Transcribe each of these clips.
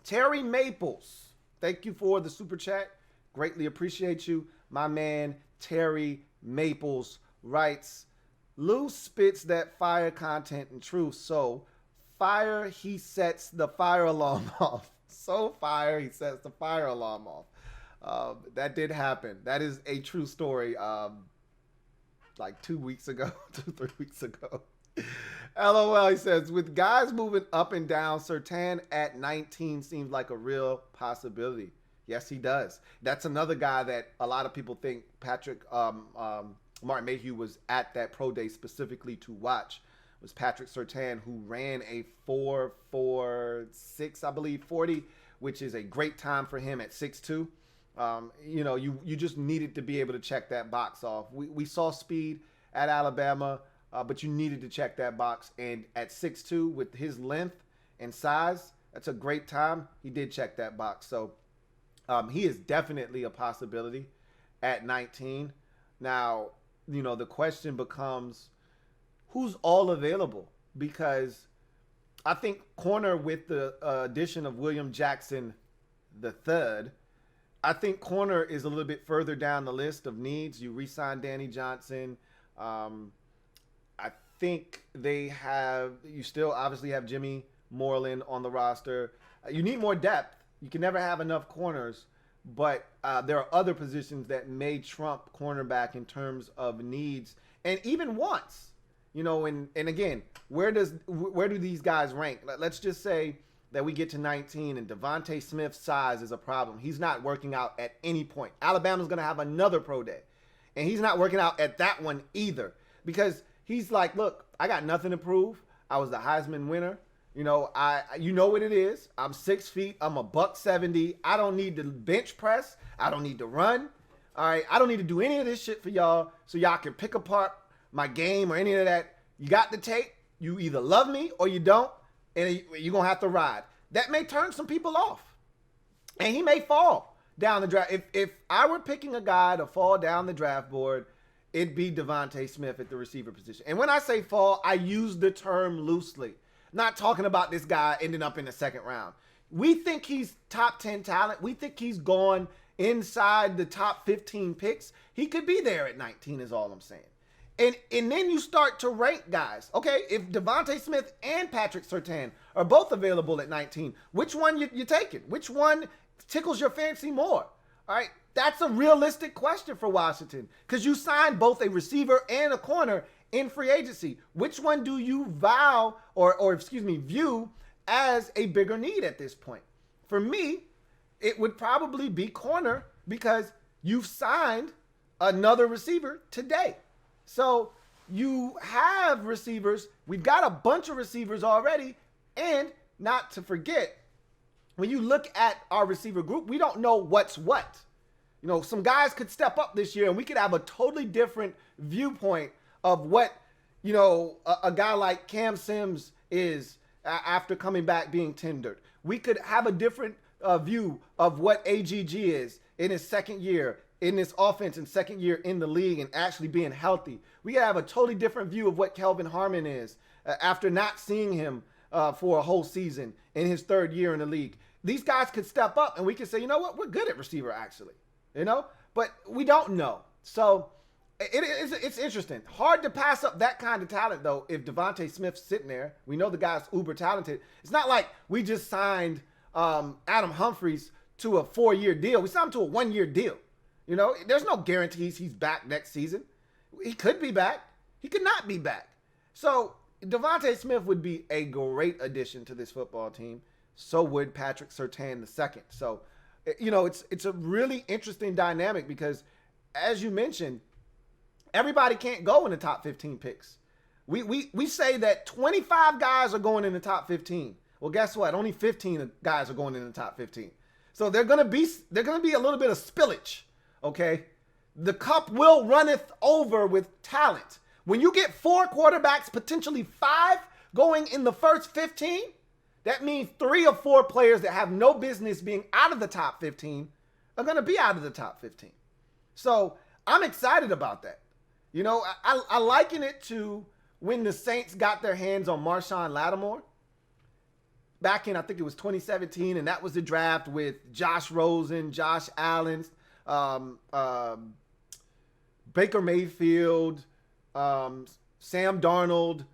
Terry Maples, thank you for the super chat. Greatly appreciate you. My man Terry Maples writes, Lou spits that fire content and truth. So fire, he sets the fire alarm off. So fire, he sets the fire alarm off. That did happen. That is a true story. Like 2 weeks ago, 3 weeks ago. LOL, he says, with guys moving up and down, Surtain at 19 seems like a real possibility. Yes, he does. That's another guy that a lot of people think Martin Mayhew was at that pro day specifically to watch. Was Patrick Surtain, who ran a 4.46, I believe, 40, which is a great time for him at 6'2". You just needed to be able to check that box off. We saw speed at Alabama, but you needed to check that box. And at 6'2", with his length and size, that's a great time. He did check that box. So he is definitely a possibility at 19. Now, the question becomes, who's all available? Because I think corner, with the addition of William Jackson III, I think corner is a little bit further down the list of needs. You re-sign Danny Johnson. I think you still obviously have Jimmy Moreland on the roster. You need more depth. You can never have enough corners, but there are other positions that may trump cornerback in terms of needs and even wants. And again, where do these guys rank? Let's just say that we get to 19 and Devontae Smith's size is a problem. He's not working out at any point. Alabama's going to have another pro day, and he's not working out at that one either, because he's like, look, I got nothing to prove. I was the Heisman winner. You know what it is. I'm 6 feet. I'm a $170. I don't need to bench press. I don't need to run. All right. I don't need to do any of this shit for y'all so y'all can pick apart my game or any of that. You got the tape. You either love me or you don't, and you're going to have to ride. That may turn some people off, and he may fall down the draft. If I were picking a guy to fall down the draft board, it'd be Devontae Smith at the receiver position. And when I say fall, I use the term loosely. Not talking about this guy ending up in the second round. We think he's top 10 talent. We think he's gone inside the top 15 picks. He could be there at 19 is all I'm saying. And then you start to rank guys. Okay, if Devontae Smith and Patrick Surtain are both available at 19, which one you taking? Which one tickles your fancy more? All right, that's a realistic question for Washington, because you signed both a receiver and a corner in free agency. Which one do you view as a bigger need at this point? For me, it would probably be corner, because you've signed another receiver today. So you have receivers. We've got a bunch of receivers already. And not to forget, when you look at our receiver group, we don't know what's what. Some guys could step up this year and we could have a totally different viewpoint of what, a guy like Cam Sims is after coming back being tendered. We could have a different view of what AGG is in his second year in this offense and second year in the league and actually being healthy. We have a totally different view of what Kelvin Harmon is after not seeing him for a whole season in his third year in the league. These guys could step up and we could say, you know what, we're good at receiver actually, but we don't know. So it's interesting. Hard to pass up that kind of talent though. If Devontae Smith's sitting there, we know the guy's uber talented. It's not like we just signed Adam Humphries to a 4-year deal. We signed him to a 1-year deal. There's no guarantees he's back next season. He could be back. He could not be back. So Devontae Smith would be a great addition to this football team. So would Patrick Surtain II. So, it's a really interesting dynamic because, as you mentioned, everybody can't go in the top 15 picks. We say that 25 guys are going in the top 15. Well, guess what? Only 15 guys are going in the top 15. So they're gonna be a little bit of spillage. Okay, the cup will runneth over with talent. When you get 4 quarterbacks, potentially 5 going in the first 15, that means 3 or 4 players that have no business being out of the top 15 are going to be out of the top 15. So I'm excited about that. I liken it to when the Saints got their hands on Marshawn Lattimore. back in, I think it was 2017, and that was the draft with Josh Rosen, Josh Allen, um, um, Baker Mayfield, Sam Darnold,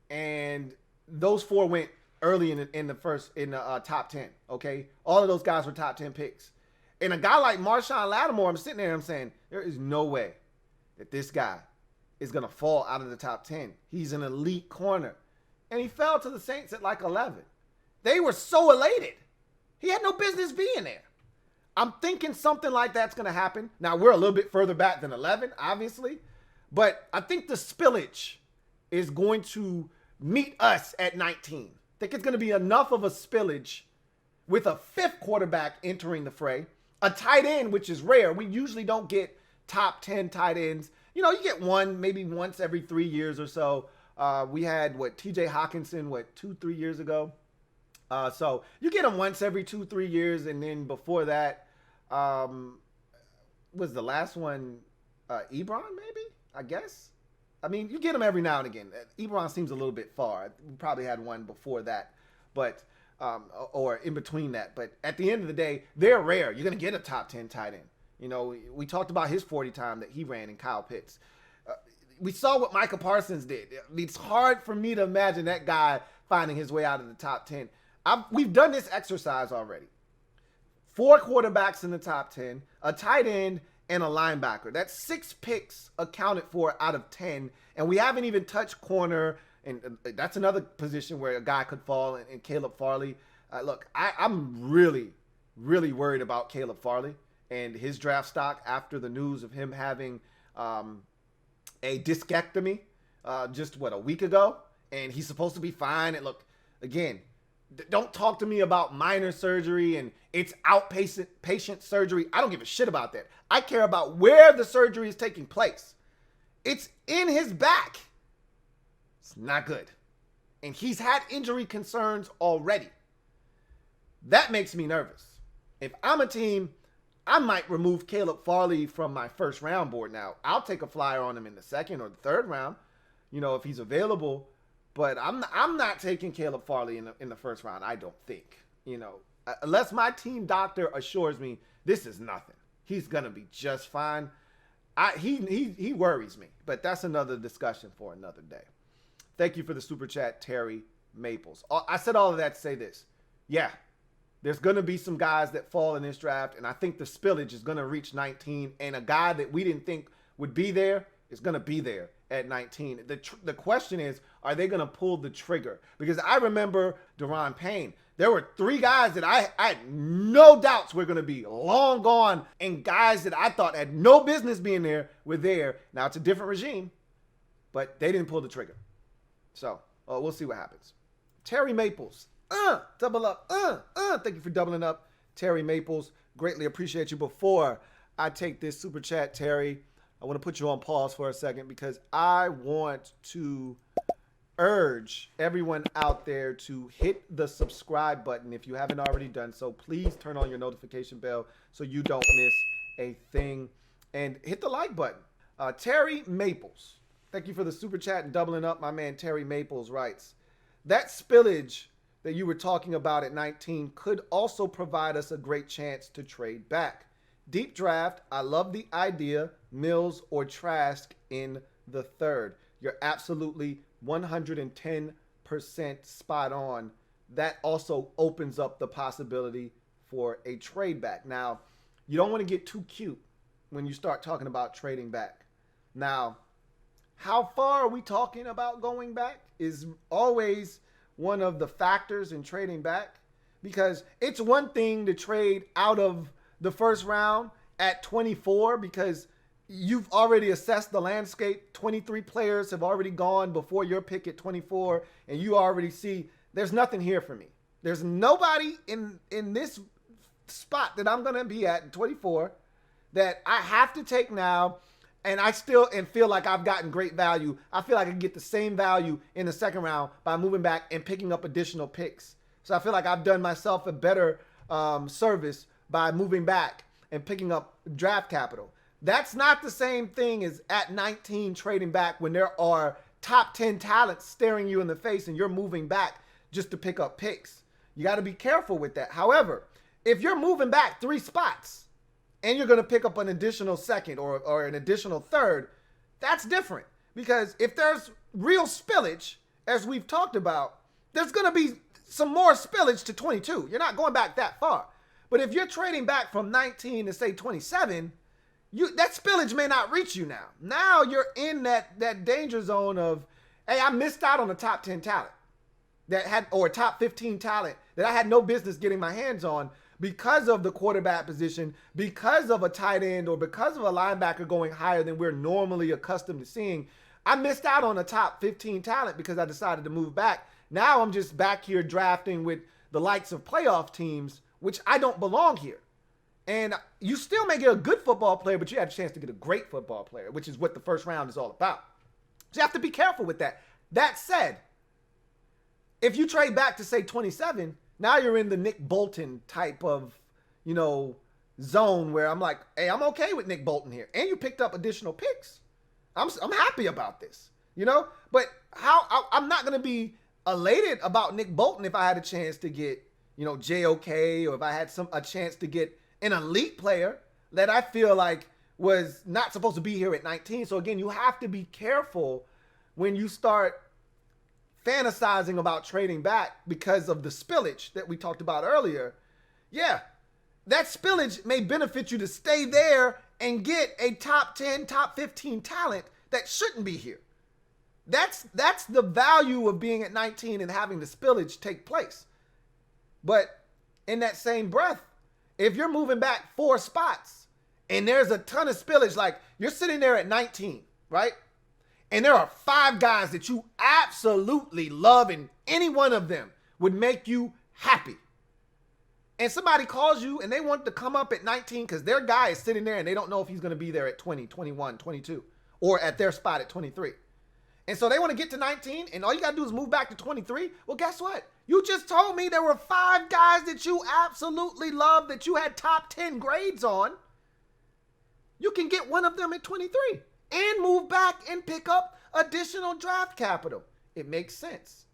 and those four went early in the top 10. Okay, all of those guys were top 10 picks, and a guy like Marshawn Lattimore, I'm sitting there, I'm saying there is no way that this guy is gonna fall out of the top 10. He's an elite corner, and he fell to the Saints at like 11. They were so elated. He had no business being there. I'm thinking something like that's going to happen. Now, we're a little bit further back than 11, obviously. But I think the spillage is going to meet us at 19. I think it's going to be enough of a spillage with a fifth quarterback entering the fray. A tight end, which is rare. We usually don't get top 10 tight ends. You know, you get one maybe once every 3 years or so. We had, TJ Hawkinson, 2-3 years ago. So you get them once every 2-3 years, and then before that, was the last one Ebron? Maybe, I guess. I mean, you get them every now and again. Ebron seems a little bit far. We probably had one before that, but or in between that. But at the end of the day, they're rare. You're gonna get a top 10 tight end. You know, we talked about his 40 time that he ran in Kyle Pitts. We saw what Micah Parsons did. It's hard for me to imagine that guy finding his way out of the top 10. We've done this exercise already. 4 quarterbacks in the top 10, a tight end, and a linebacker. That's 6 picks accounted for out of 10. And we haven't even touched corner. And that's another position where a guy could fall. And Caleb Farley. Look, I'm really, really worried about Caleb Farley and his draft stock after the news of him having a discectomy just, a week ago. And he's supposed to be fine. And look, again, don't talk to me about minor surgery and it's outpatient surgery. I don't give a shit about that. I care about where the surgery is taking place. It's in his back. It's not good. And he's had injury concerns already. That makes me nervous. If I'm a team, I might remove Caleb Farley from my first round board now. I'll take a flyer on him in the second or the third round, if he's available. But I'm not taking Caleb Farley in the first round. I don't think, unless my team doctor assures me this is nothing. He's gonna be just fine. He worries me, but that's another discussion for another day. Thank you for the super chat, Terry Maples. I said all of that to say this. Yeah, there's gonna be some guys that fall in this draft, and I think the spillage is gonna reach 19, and a guy that we didn't think would be there is gonna be there at 19. The question is, are they going to pull the trigger? Because I remember Daron Payne. There were 3 guys that I had no doubts were going to be long gone, and guys that I thought had no business being there were there. Now, it's a different regime, but they didn't pull the trigger. So, we'll see what happens. Terry Maples. Double up. Thank you for doubling up, Terry Maples. Greatly appreciate you. Before I take this super chat, Terry, I want to put you on pause for a second because I want to urge everyone out there to hit the subscribe button. If you haven't already done so, please turn on your notification bell so you don't miss a thing. And hit the like button. Terry Maples, thank you for the super chat and doubling up. My man Terry Maples writes, that spillage that you were talking about at 19 could also provide us a great chance to trade back. Deep draft, I love the idea, Mills or Trask in the third. You're absolutely 110% spot on. That also opens up the possibility for a trade back. Now, you don't want to get too cute when you start talking about trading back. Now, how far are we talking about going back is always one of the factors in trading back, because it's one thing to trade out of the first round at 24 because you've already assessed the landscape. 23 players have already gone before your pick at 24, and you already see there's nothing here for me. There's nobody in this spot that I'm going to be at 24 that I have to take now, and I still feel like I've gotten great value. I feel like I can get the same value in the second round by moving back and picking up additional picks. So I feel like I've done myself a better service by moving back and picking up draft capital. That's not the same thing as at 19 trading back when there are top 10 talents staring you in the face and you're moving back just to pick up picks. You got to be careful with that. However, if you're moving back 3 spots and you're going to pick up an additional second or an additional third, that's different. Because if there's real spillage, as we've talked about, there's going to be some more spillage to 22. You're not going back that far. But if you're trading back from 19 to say 27, that spillage may not reach you now. Now you're in that danger zone of, hey, I missed out on a top 10 talent or a top 15 talent that I had no business getting my hands on because of the quarterback position, because of a tight end, or because of a linebacker going higher than we're normally accustomed to seeing. I missed out on a top 15 talent because I decided to move back. Now I'm just back here drafting with the likes of playoff teams, which I don't belong here. And you still may get a good football player, but you had a chance to get a great football player, which is what the first round is all about. So you have to be careful with that. That said, if you trade back to say 27, now you're in the Nick Bolton type of, zone where I'm like, hey, I'm okay with Nick Bolton here. And you picked up additional picks. I'm happy about this, but I'm not going to be elated about Nick Bolton if I had a chance to get, JOK, or if I had a chance to get an elite player that I feel like was not supposed to be here at 19. So again, you have to be careful when you start fantasizing about trading back because of the spillage that we talked about earlier. Yeah, that spillage may benefit you to stay there and get a top 10, top 15 talent that shouldn't be here. That's the value of being at 19 and having the spillage take place. But in that same breath, if you're moving back 4 spots and there's a ton of spillage, like you're sitting there at 19, right? And there are 5 guys that you absolutely love and any one of them would make you happy. And somebody calls you and they want to come up at 19 because their guy is sitting there and they don't know if he's going to be there at 20, 21, 22, or at their spot at 23. And so they want to get to 19 and all you got to do is move back to 23. Well, guess what? You just told me there were 5 guys that you absolutely love that you had top 10 grades on. You can get one of them at 23 and move back and pick up additional draft capital. It makes sense.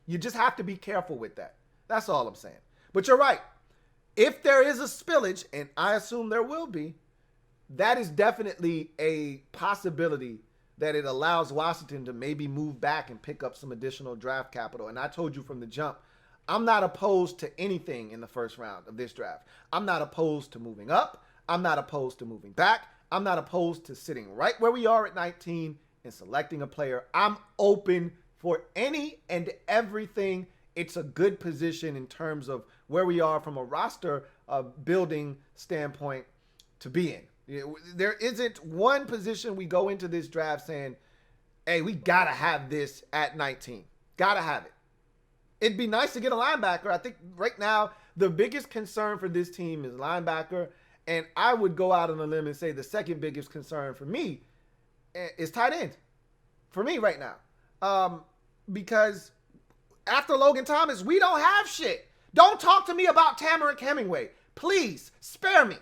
You just have to be careful with that. That's all I'm saying. But you're right. If there is a spillage, and I assume there will be, that is definitely a possibility that it allows Washington to maybe move back and pick up some additional draft capital. And I told you from the jump, I'm not opposed to anything in the first round of this draft. I'm not opposed to moving up. I'm not opposed to moving back. I'm not opposed to sitting right where we are at 19 and selecting a player. I'm open for any and everything. It's a good position in terms of where we are from a roster building standpoint to be in. There isn't one position we go into this draft saying, hey, we got to have this at 19. Got to have it. It'd be nice to get a linebacker. I think right now the biggest concern for this team is linebacker. And I would go out on a limb and say the second biggest concern for me is tight end. For me right now. Because after Logan Thomas, we don't have shit. Don't talk to me about Tamarick Hemingway. Please, spare me.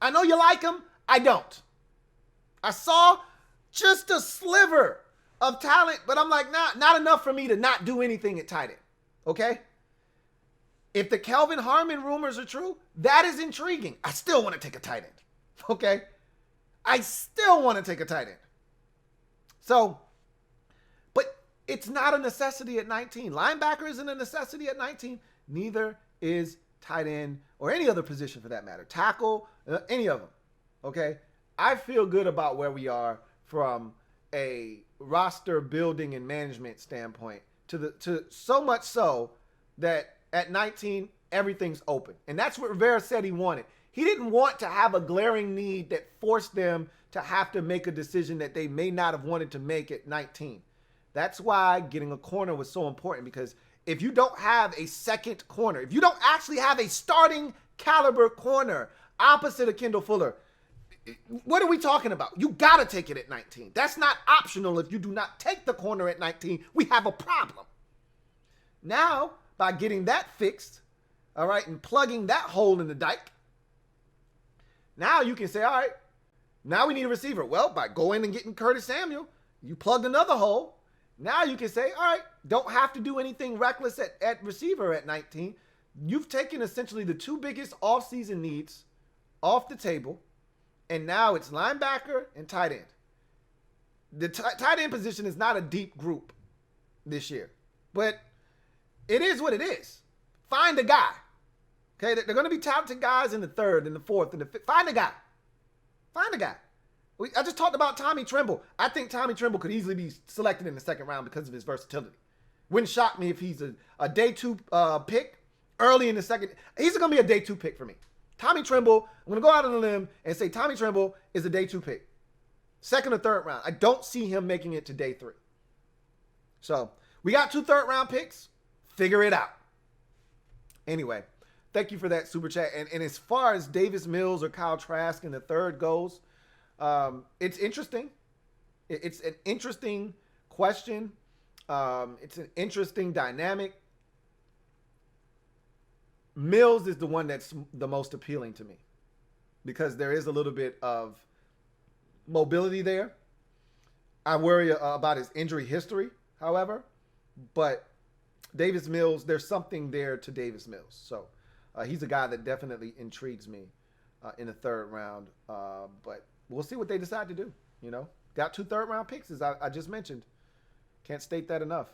I know you like him. I don't. I saw just a sliver of talent, but I'm like, not enough for me to not do anything at tight end. Okay? If the Kelvin Harmon rumors are true, that is intriguing. I still want to take a tight end. Okay? I still want to take a tight end. So, but it's not a necessity at 19. Linebacker isn't a necessity at 19. Neither is tight end or any other position for that matter. Tackle, any of them. Okay? I feel good about where we are from a roster building and management standpoint to so much so that at 19, everything's open. And that's what Rivera said he wanted. He didn't want to have a glaring need that forced them to have to make a decision that they may not have wanted to make at 19. That's why getting a corner was so important, because if you don't have a second corner, if you don't actually have a starting caliber corner opposite of Kendall Fuller, what are we talking about? You got to take it at 19. That's not optional. If you do not take the corner at 19, we have a problem. Now, by getting that fixed, all right, and plugging that hole in the dike, now you can say, all right, now we need a receiver. Well, by going and getting Curtis Samuel, you plugged another hole. Now you can say, all right, don't have to do anything reckless at receiver at 19. You've taken essentially the two biggest offseason needs off the table, and now it's linebacker and tight end. The tight end position is not a deep group this year, but it is what it is. Find a guy. Okay, they're going to be talented guys in the third, in the fourth, in the fifth. Find a guy. Find a guy. I just talked about Tommy Tremble. I think Tommy Tremble could easily be selected in the second round because of his versatility. Wouldn't shock me if he's a day 2 pick early in the second. He's going to be a day 2 pick for me. Tommy Tremble, I'm going to go out on a limb and say Tommy Tremble is a day 2 pick. Second or third round. I don't see him making it to day 3. So we got 2 third-round picks. Figure it out. Anyway, thank you for that super chat. And as far as Davis Mills or Kyle Trask in the third goes, it's interesting. It's an interesting question. It's an interesting dynamic. Mills is the one that's the most appealing to me because there is a little bit of mobility there. I worry about his injury history, however, but Davis Mills, there's something there to Davis Mills. So he's a guy that definitely intrigues me in the third round. But we'll see what they decide to do. You know, got 2 third-round picks, as I just mentioned. Can't state that enough.